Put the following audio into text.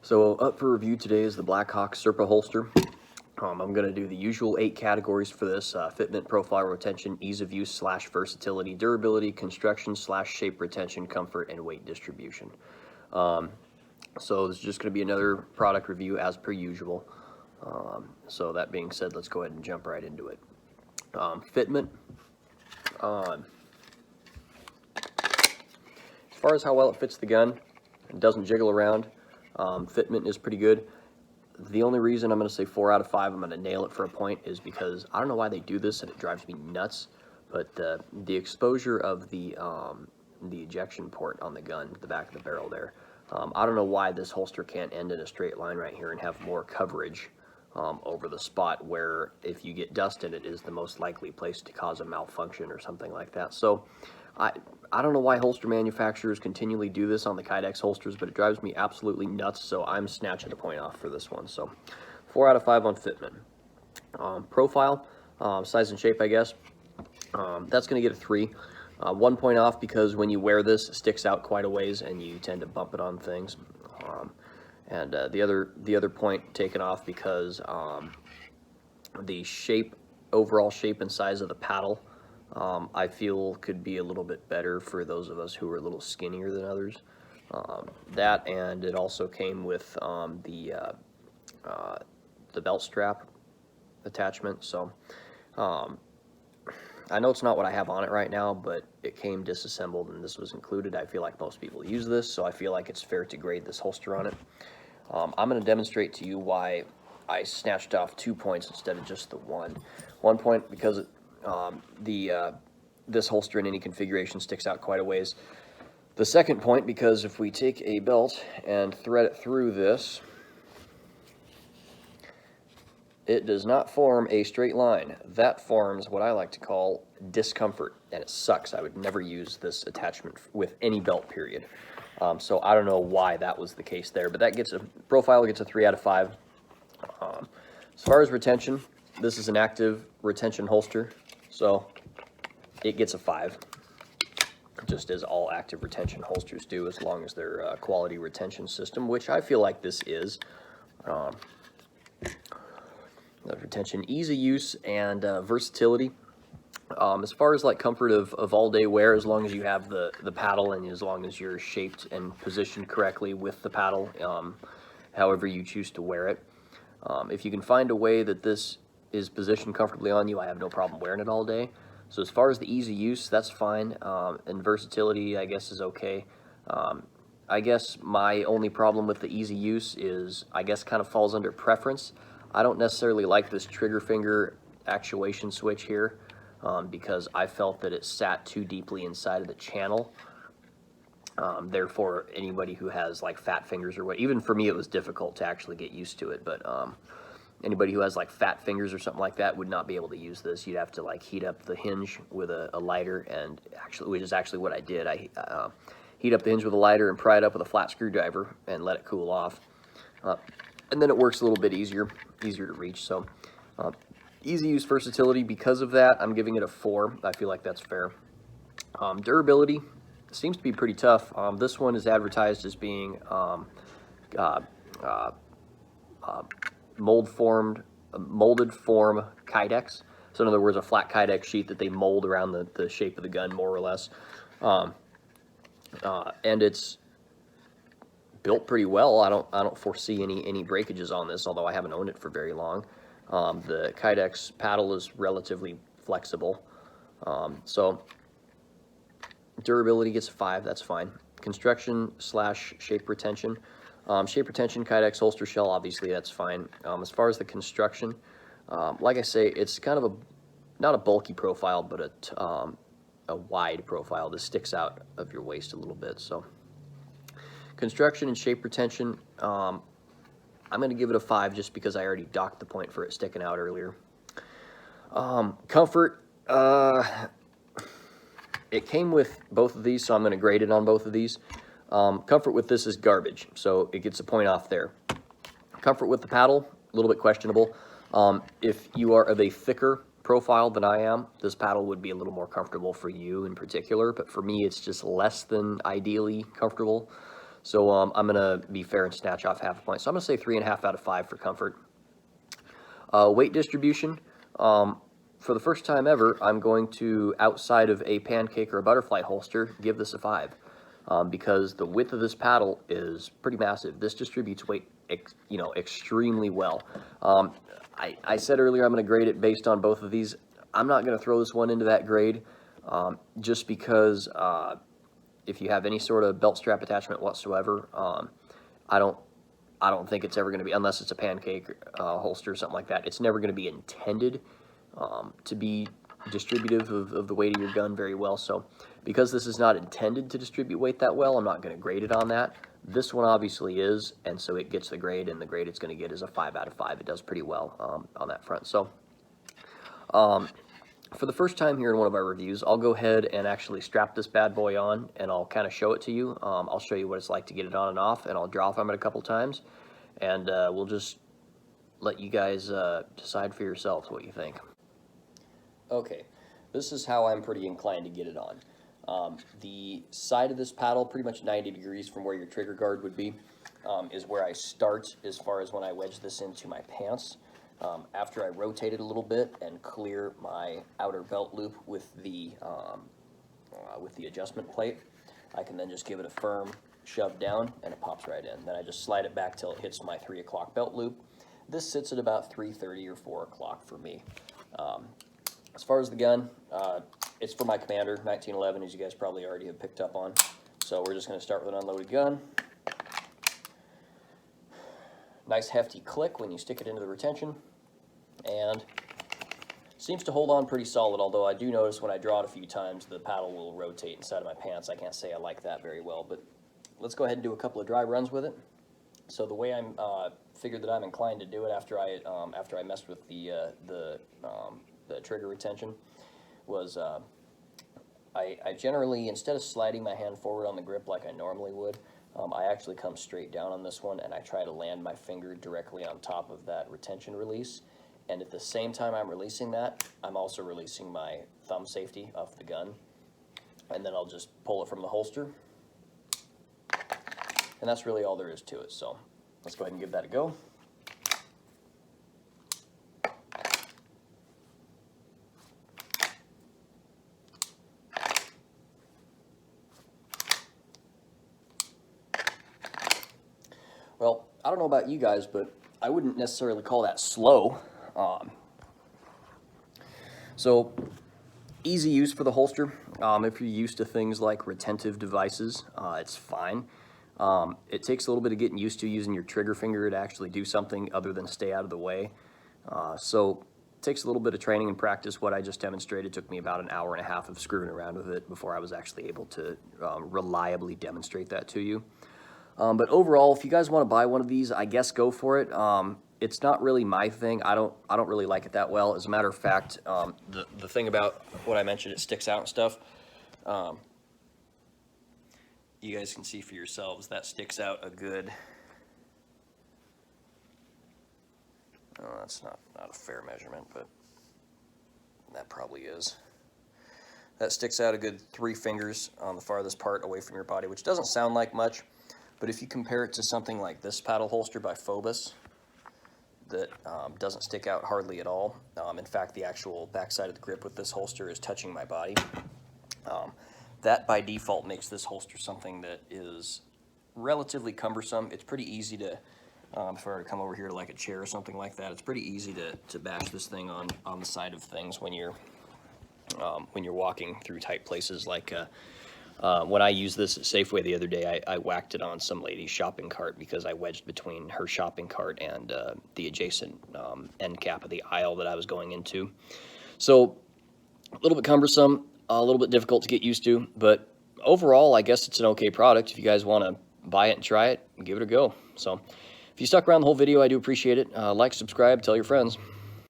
So up for review today is the Blackhawk Serpa holster. I'm going to do the usual 8 categories for this: fitment, profile, retention, ease of use / versatility, durability, construction / shape, retention, comfort, and weight distribution. So this is just going to be another product review as per usual. So that being said, let's go ahead and jump right into it. Fitment. As far as how well it fits the gun, it doesn't jiggle around. Fitment is pretty good. The only reason I'm going to say 4 out of 5, I'm going to nail it for a point, is because I don't know why they do this and it drives me nuts, but the exposure of the ejection port on the gun, the back of the barrel there, I don't know why this holster can't end in a straight line right here and have more coverage over the spot where if you get dust in it is the most likely place to cause a malfunction or something like that. So I don't know why holster manufacturers continually do this on the Kydex holsters, but it drives me absolutely nuts, so I'm snatching a point off for this one. So 4 out of 5 on fitment. Profile, size and shape, I guess, that's going to get a 3. 1 point off because when you wear this, it sticks out quite a ways and you tend to bump it on things. And the other point taken off because the shape, overall shape and size of the paddle, I feel could be a little bit better for those of us who are a little skinnier than others. That, and it also came with the belt strap attachment. So I know it's not what I have on it right now, but it came disassembled and this was included. I feel like most people use this, so I feel like it's fair to grade this holster on it. I'm going to demonstrate to you why I snatched off 2 points instead of just the 1. 1 point because this holster in any configuration sticks out quite a ways. The second point because if we take a belt and thread it through this, it does not form a straight line. That forms what I like to call discomfort, and it sucks. I would never use this attachment with any belt, period. So I don't know why that was the case there, but that gets a profile, gets a 3 out of 5. As far as retention, this is an active retention holster, so it gets a 5, just as all active retention holsters do, as long as they're a quality retention system, which I feel like this is. The retention, ease of use, and versatility. As far as like comfort of all day wear, as long as you have the paddle and as long as you're shaped and positioned correctly with the paddle, however you choose to wear it. If you can find a way that this is positioned comfortably on you, I have no problem wearing it all day. So as far as the ease of use, that's fine, and versatility, I guess, is okay. I guess my only problem with the easy use is, I guess, kind of falls under preference. I don't necessarily like this trigger finger actuation switch here, because I felt that it sat too deeply inside of the channel. Therefore, anybody who has like fat fingers or what, even for me it was difficult to actually get used to it, but anybody who has like fat fingers or something like that would not be able to use this. You'd have to like heat up the hinge with a lighter, and actually, which is actually what I did. I heat up the hinge with a lighter and pry it up with a flat screwdriver and let it cool off. And then it works a little bit easier to reach. So easy use, versatility, because of that, I'm giving it a 4. I feel like that's fair. Durability seems to be pretty tough. This one is advertised as being molded form Kydex. So in other words, a flat Kydex sheet that they mold around the shape of the gun, more or less. And it's built pretty well. I don't foresee any breakages on this, although I haven't owned it for very long. The Kydex paddle is relatively flexible. So durability gets a 5, that's fine. Construction / shape retention. Shape retention, Kydex holster shell, obviously that's fine. As far as the construction, like I say, it's kind of not a bulky profile, but a wide profile. This sticks out of your waist a little bit. So construction and shape retention, I'm going to give it a 5 just because I already docked the point for it sticking out earlier. Comfort, it came with both of these, so I'm going to grade it on both of these. Comfort with this is garbage, so it gets a point off there. Comfort with the paddle, a little bit questionable. If you are of a thicker profile than I am, this paddle would be a little more comfortable for you in particular, but for me it's just less than ideally comfortable. So I'm going to be fair and snatch off half a point. So I'm going to say 3.5 out of 5 for comfort. Weight distribution. For the first time ever, I'm going to, outside of a pancake or a butterfly holster, give this a 5. Because the width of this paddle is pretty massive. This distributes weight, extremely well. I said earlier I'm going to grade it based on both of these. I'm not going to throw this one into that grade, just because if you have any sort of belt strap attachment whatsoever, I don't think it's ever going to be, unless it's a pancake holster or something like that, it's never going to be intended to be distributive of the weight of your gun very well. So because this is not intended to distribute weight that well, I'm not going to grade it on that. This one obviously is, and so it gets the grade, and the grade it's going to get is a 5 out of 5. It does pretty well on that front. So for the first time here in one of our reviews, I'll go ahead and actually strap this bad boy on, and I'll kind of show it to you. I'll show you what it's like to get it on and off, and I'll draw from it a couple times, and we'll just let you guys decide for yourselves what you think. Okay, this is how I'm pretty inclined to get it on. The side of this paddle, pretty much 90 degrees from where your trigger guard would be, is where I start as far as when I wedge this into my pants. After I rotate it a little bit and clear my outer belt loop with the adjustment plate, I can then just give it a firm shove down and it pops right in. Then I just slide it back till it hits my 3 o'clock belt loop. This sits at about 3:30 or 4 o'clock for me. As far as the gun, it's for my Commander 1911, as you guys probably already have picked up on. So we're just going to start with an unloaded gun. Nice hefty click when you stick it into the retention, and seems to hold on pretty solid, although I do notice when I draw it a few times the paddle will rotate inside of my pants. I can't say I like that very well, but let's go ahead and do a couple of dry runs with it. So the way I'm figured that I'm inclined to do it after I messed with the trigger retention was I generally, instead of sliding my hand forward on the grip like I normally would, I actually come straight down on this one and I try to land my finger directly on top of that retention release. And at the same time I'm releasing that, I'm also releasing my thumb safety off the gun. And then I'll just pull it from the holster. And that's really all there is to it. So let's go ahead and give that a go. Well, I don't know about you guys, but I wouldn't necessarily call that slow. So easy use for the holster. If you're used to things like retentive devices, it's fine. It takes a little bit of getting used to using your trigger finger to actually do something other than stay out of the way. So it takes a little bit of training and practice. What I just demonstrated took me about an hour and a half of screwing around with it before I was actually able to reliably demonstrate that to you. But overall, if you guys want to buy one of these, I guess go for it. It's not really my thing. I don't really like it that well. As a matter of fact, the thing about what I mentioned, it sticks out and stuff. You guys can see for yourselves that sticks out a good. Oh, that's not a fair measurement, but that probably is. That sticks out a good 3 fingers on the farthest part away from your body, which doesn't sound like much. But if you compare it to something like this paddle holster by Phobos, that doesn't stick out hardly at all. In fact, the actual backside of the grip with this holster is touching my body. That by default makes this holster something that is relatively cumbersome. It's pretty easy to, if I were to come over here to like a chair or something like that, it's pretty easy to bash this thing on the side of things when you're walking through tight places. Like when I used this at Safeway the other day, I whacked it on some lady's shopping cart because I wedged between her shopping cart and the adjacent end cap of the aisle that I was going into. So a little bit cumbersome, a little bit difficult to get used to, but overall, I guess it's an okay product. If you guys want to buy it and try it, give it a go. So if you stuck around the whole video, I do appreciate it. Like, subscribe, tell your friends.